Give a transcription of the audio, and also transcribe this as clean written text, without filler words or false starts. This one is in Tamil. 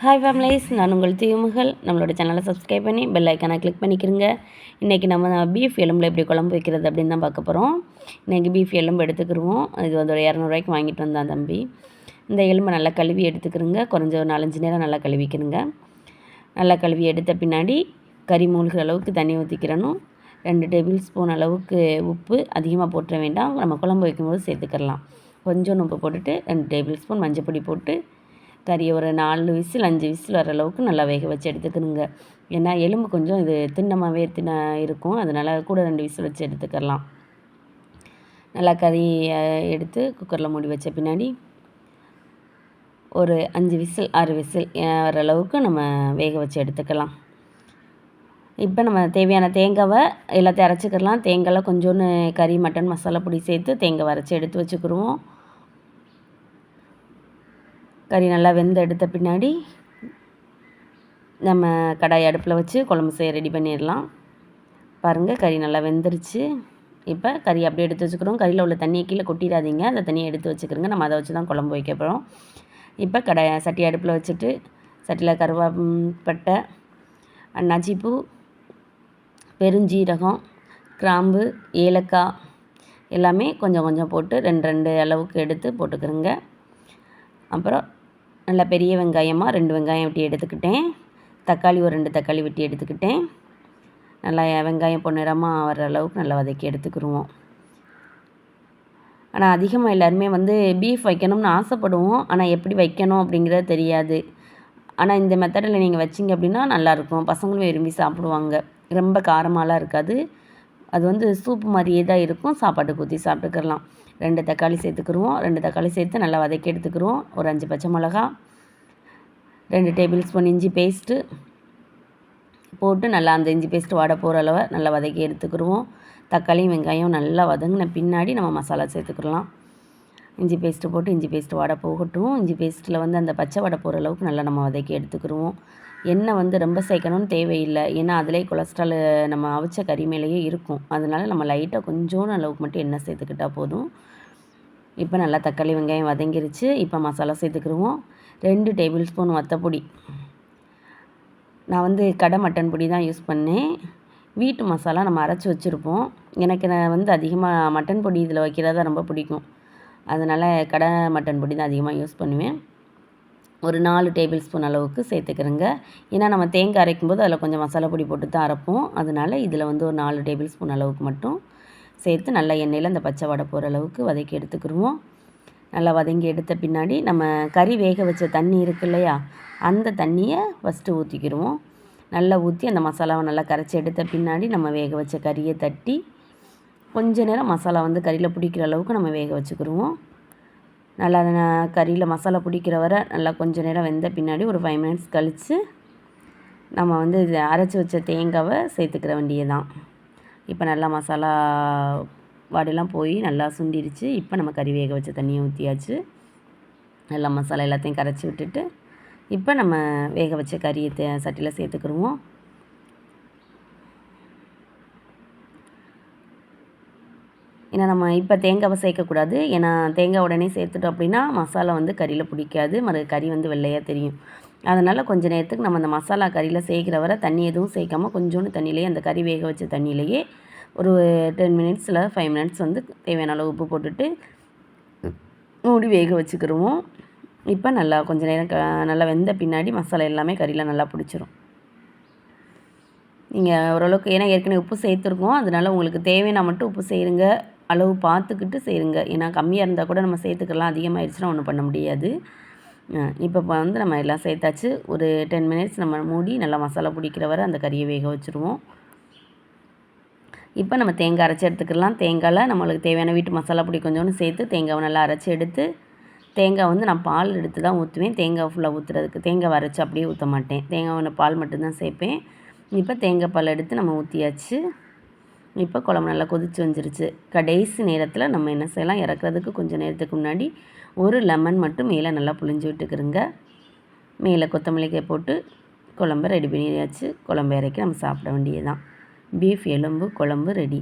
ஹாய் ஃபேமிலிஸ், நான் உங்கள் தீமுகள். நம்மளோட சேனலை சப்ஸ்கிரைப் பண்ணி பெல் ஐக்கானை கிளிக் பண்ணிக்கிறங்க. இன்றைக்கி நம்ம பீஃப் எலும்பில் எப்படி குழம்பு வைக்கிறது அப்படின்னு தான் பார்க்க போகிறோம். இன்றைக்கி பீஃப் எலும்பு எடுத்துக்கிடுவோம். இது வந்து ஒரு 200 வாங்கிட்டு வந்தான் தம்பி. இந்த எலும்பை நல்லா கழுவி எடுத்துக்கிறோங்க. குறைஞ்ச ஒரு 4-5 நேரம் நல்லா கழுவிக்கிறோங்க. நல்லா கழுவி எடுத்த பின்னாடி கறி மூழ்கிற அளவுக்கு தண்ணி ஊற்றிக்கிறணும். 2 டேபிள் ஸ்பூன் அளவுக்கு உப்பு, அதிகமாக போட்டுற வேண்டாம். நம்ம குழம்பு வைக்கும்போது சேர்த்துக்கிடலாம். கொஞ்சம் உப்பு போட்டுட்டு 2 டேபிள் ஸ்பூன் மஞ்சள் பொடி போட்டு கறியை ஒரு 4 விசில் 5 விசில் வர அளவுக்கு நல்லா வேக வச்சு எடுத்துக்கணுங்க. ஏன்னா எலும்பு கொஞ்சம் இது தின்னமாகவே இருக்கும். அதனால் கூட 2 விசில் வச்சு எடுத்துக்கலாம். நல்லா கறியை எடுத்து குக்கரில் மூடி வச்ச பின்னாடி ஒரு 5 விசில் 6 விசில் வர அளவுக்கு நம்ம வேக வச்சு எடுத்துக்கலாம். இப்போ நம்ம தேவையான தேங்காவை எல்லாத்தையும் அரைச்சிக்கலாம். தேங்காயில் கொஞ்சோன்னு கறி மட்டன் மசாலா பொடி சேர்த்து தேங்காய் அரைச்சி எடுத்து வச்சுக்கிடுவோம். கறி நல்லா வெந்து எடுத்த பின்னாடி நம்ம கடாய் அடுப்பில் வச்சு குழம்பு செய்ய ரெடி பண்ணிடலாம். பாருங்கள், கறி நல்லா வெந்துருச்சு. இப்போ கறி அப்படியே எடுத்து வச்சுக்கிறோம். கறியில் உள்ள தண்ணியை கீழே கொட்டிடாதீங்க. அந்த தண்ணியை எடுத்து வச்சுக்கிறோங்க. நம்ம அதை வச்சு தான் குழம்பு வைக்க போகிறோம். இப்போ சட்டி அடுப்பில் வச்சுட்டு சட்டியில் கருவேப்பட்டை, அன்னாச்சிப்பூ, பெருஞ்சீரகம், கிராம்பு, ஏலக்காய் எல்லாமே கொஞ்சம் கொஞ்சம் போட்டு 2 அளவுக்கு எடுத்து போட்டுக்கிறோங்க. அப்புறம் நல்லா பெரிய வெங்காயமாக 2 வெங்காயம் வெட்டி எடுத்துக்கிட்டேன். தக்காளி ஒரு 2 தக்காளி வெட்டி எடுத்துக்கிட்டேன். நல்லா வெங்காயம் பொன்னிறமாக வர அளவுக்கு நல்லா வதக்கி எடுத்துக்கிடுவோம். ஆனால் அதிகமாக எல்லாருமே வந்து பீஃப் வைக்கணும்னு ஆசைப்படுவோம். ஆனால் எப்படி வைக்கணும் அப்படிங்கிறது தெரியாது. ஆனால் இந்த மெத்தடில் நீங்கள் வச்சிங்க அப்படின்னா நல்லாயிருக்கும். பசங்களும் விரும்பி சாப்பிடுவாங்க. ரொம்ப காரமாலாம் இருக்காது. அது வந்து சூப்பு மாதிரியே தான் இருக்கும். சாப்பாட்டுக்கு ஊற்றி சாப்பிட்டுக்கிடலாம். 2 தக்காளி சேர்த்துக்கிடுவோம். 2 தக்காளி சேர்த்து நல்லா வதக்கி எடுத்துக்கிடுவோம். ஒரு 5 பச்சை மிளகா, 2 டேபிள் ஸ்பூன் இஞ்சி பேஸ்ட்டு போட்டு நல்லா அந்த இஞ்சி பேஸ்ட்டு வாட போகிற அளவை நல்லா வதக்கி எடுத்துக்கிடுவோம். தக்காளியும் வெங்காயம் நல்லா வதங்கின பின்னாடி நம்ம மசாலா சேர்த்துக்கிடலாம். இஞ்சி பேஸ்ட்டு போட்டு இஞ்சி பேஸ்ட்டு வாட போகட்டும். இஞ்சி பேஸ்ட்டில் வந்து அந்த பச்சை வாட போகிற அளவுக்கு நல்லா நம்ம வதக்கி எடுத்துக்கிடுவோம். எண்ணெய் வந்து ரொம்ப சேர்க்கணும்னு தேவையில்லை. ஏன்னா அதிலே கொலஸ்ட்ரால் நம்ம அவிச்ச கறி மேலேயே இருக்கும். அதனால் நம்ம லைட்டாக கொஞ்சோன்னு அளவுக்கு மட்டும் எண்ணெய் சேர்த்துக்கிட்டால் போதும். இப்போ நல்லா தக்காளி வெங்காயம் வதங்கிருச்சு. இப்போ மசாலா சேர்த்துக்கிடுவோம். 2 டேபிள் ஸ்பூன் வத்தப்பொடி. நான் வந்து கடை மட்டன் பொடி தான் யூஸ் பண்ணேன். வீட்டு மசாலா நம்ம அரைச்சி வச்சுருப்போம். எனக்கு நான் வந்து அதிகமாக மட்டன் பொடி இதில் வைக்கிறது தான் ரொம்ப பிடிக்கும். அதனால் கடை மட்டன் பொடி தான் அதிகமாக யூஸ் பண்ணுவேன். ஒரு 4 டேபிள் ஸ்பூன் அளவுக்கு சேர்த்துக்கிறேங்க. ஏன்னா நம்ம தேங்காய் அரைக்கும்போது அதில் கொஞ்சம் மசாலா பொடி போட்டு தான் அரைப்போம். அதனால் இதில் வந்து ஒரு 4 டேபிள் ஸ்பூன் அளவுக்கு மட்டும் சேர்த்து நல்லா எண்ணெயில் அந்த பச்சை வடை போகிற அளவுக்கு வதக்கி எடுத்துக்கிடுவோம். நல்லா வதங்கி எடுத்த பின்னாடி நம்ம கறி வேக வச்ச தண்ணி இருக்கு இல்லையா, அந்த தண்ணியை ஃபஸ்ட்டு ஊற்றிக்கிடுவோம். நல்லா ஊற்றி அந்த மசாலாவை நல்லா கரைச்சி எடுத்த பின்னாடி நம்ம வேக வச்ச கறியை தட்டி கொஞ்ச நேரம் மசாலா வந்து கறியில் பிடிக்கிற அளவுக்கு நம்ம வேக வச்சுக்கிடுவோம். நல்லா கறியில் மசாலா பிடிக்கிற வரை நல்லா கொஞ்சம் நேரம் வெந்த பின்னாடி ஒரு 5 மினிட்ஸ் கழித்து நம்ம வந்து இது அரைச்சி வச்ச தேங்காவை சேர்த்துக்கிற வேண்டியதான். இப்போ நல்லா மசாலா வாடெல்லாம் போய் நல்லா சுண்டிருச்சு. இப்போ நம்ம கறி வேக வச்ச தண்ணியை ஊற்றியாச்சு. நல்லா மசாலா எல்லாத்தையும் கரைச்சி விட்டுட்டு இப்போ நம்ம வேக வச்ச கறியை சட்டியில் சேர்த்துக்கிடுவோம். ஏன்னா நம்ம இப்போ தேங்காவை சேர்க்கக்கூடாது. ஏன்னா தேங்காய் உடனே சேர்த்துட்டோம் அப்படின்னா மசாலா வந்து கறியில் பிடிக்காது. கறி வந்து வெள்ளையாக தெரியும். அதனால் கொஞ்சம் நேரத்துக்கு நம்ம அந்த மசாலா கறியில் சேர்க்குற வரை தண்ணி எதுவும் சேர்க்காமல் கொஞ்சோண்டு தண்ணியிலேயே அந்த கறி வேக வச்ச தண்ணியிலேயே ஒரு 10 மினிட்ஸில் 5 மினிட்ஸ் வந்து தேவையான அளவு உப்பு போட்டுட்டு மூடி வேக வச்சுக்கிடுவோம். இப்போ நல்லா கொஞ்சம் நேரம் நல்லா வெந்த பின்னாடி மசாலா எல்லாமே கறியில் நல்லா பிடிச்சிரும். நீங்கள் ஓரளவுக்கு ஏன்னா ஏற்கனவே உப்பு சேர்த்துருக்கோம். அதனால் உங்களுக்கு தேவையான மட்டும் உப்பு செய்யுங்க. அளவு பார்த்துக்கிட்டு செய்யுங்க. ஏன்னா கம்மியாக இருந்தால் கூட நம்ம சேர்த்துக்கலாம். அதிகமாகிடுச்சுன்னா ஒன்றும் பண்ண முடியாது. இப்போ வந்து நம்ம எல்லாம் சேர்த்தாச்சு. ஒரு 10 மினிட்ஸ் நம்ம மூடி நல்லா மசாலா பிடிக்கிற வரை அந்த கறியை வேக வச்சுருவோம். இப்போ நம்ம தேங்காய் அரைச்சி எடுத்துக்கலாம். தேங்காயில் நம்மளுக்கு தேவையான வீட்டு மசாலா பொடி கொஞ்சோன்னு சேர்த்து தேங்காவை நல்லா அரைச்சி எடுத்து, தேங்காய் வந்து நான் பால் எடுத்து தான் ஊற்றுவேன். தேங்காய் ஃபுல்லாக ஊற்றுறதுக்கு தேங்காய் அரைச்சி அப்படியே ஊற்ற மாட்டேன். தேங்காய் பால் மட்டும்தான் சேர்ப்பேன். இப்போ தேங்காய் பால் எடுத்து நம்ம ஊற்றியாச்சு. இப்போ குழம்பு நல்லா கொதிச்சு வந்துருச்சு. கடைசி நேரத்தில் நம்ம என்ன செய்யலாம், இறக்குறதுக்கு கொஞ்சம் நேரத்துக்கு முன்னாடி ஒரு லெமன் மட்டும் மேலே நல்லா புழிஞ்சு விட்டுக்கிறோங்க. மேலே கொத்தமல்லிக்காய் போட்டு குழம்பு ரெடி பண்ணியாச்சு. குழம்பு இறக்கி நம்ம சாப்பிட வேண்டியதுதான். பீஃப் எலும்பு குழம்பு ரெடி.